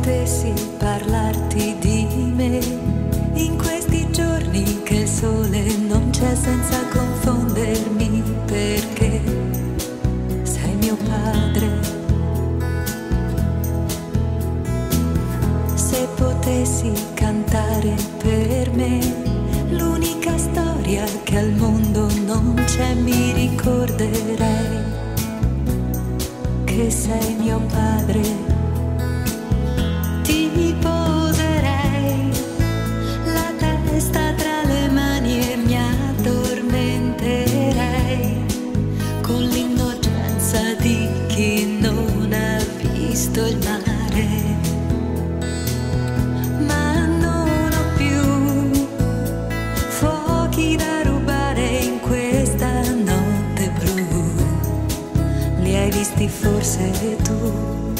potessi parlarti di me in questi giorni che il sole non c'è, senza confondermi, perché sei mio padre. Se potessi cantare per me l'unica storia che al mondo non c'è, mi ricorderei che sei mio padre. Ti poserei la testa tra le mani e mi addormenterei con l'innocenza di chi non ha visto il mare. Ma non ho più fuochi da rubare in questa notte blu. Li hai visti forse tu,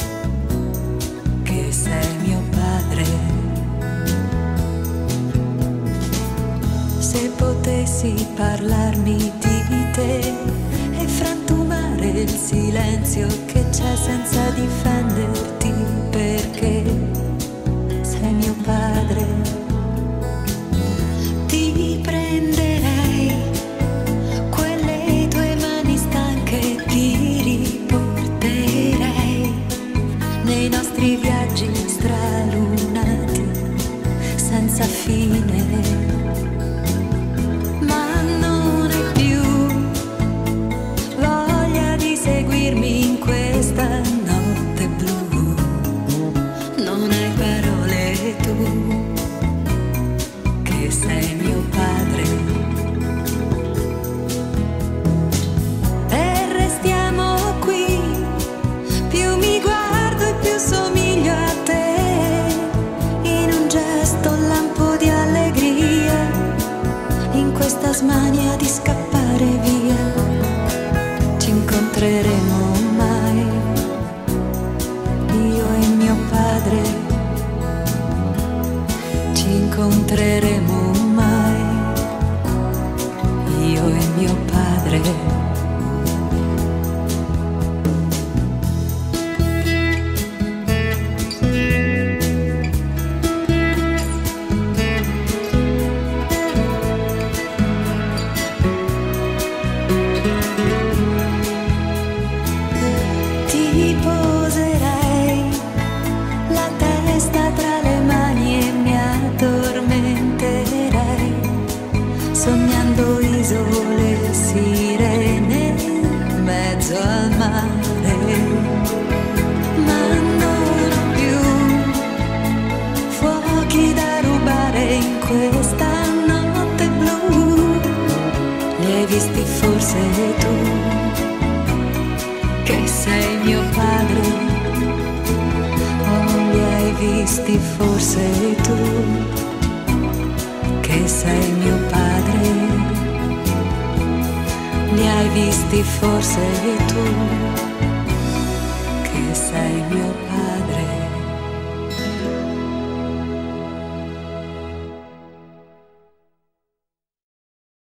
che sei mio padre. Se potessi parlarmi di te e frantumare il silenzio che c'è senza difenderti, perché sei mio padre. Ti prenderei quelle tue mani stanche, ti riporterei nei nostri viaggi stralunati senza fine. Ma non hai più voglia di seguirmi in questa notte blu. Non hai parole tu, che sei mio padre. E restiamo qui, più mi guardo e più somiglio a te, in un gesto un lampo di allegria, in questa smania di scappare via. Ci incontreremo mai, io e mio padre. Ci incontreremo mai, io e mio padre. Ti poserei la testa tra le mani e mi addormenterei, sognando isole, sirene in mezzo al mare. Ma non ho più fuochi da rubare in questa notte blu. Li hai visti forse tu, che sei mio padre. Oh, li hai visti forse tu, che sei mio padre. Li hai visti forse tu, che sei mio padre.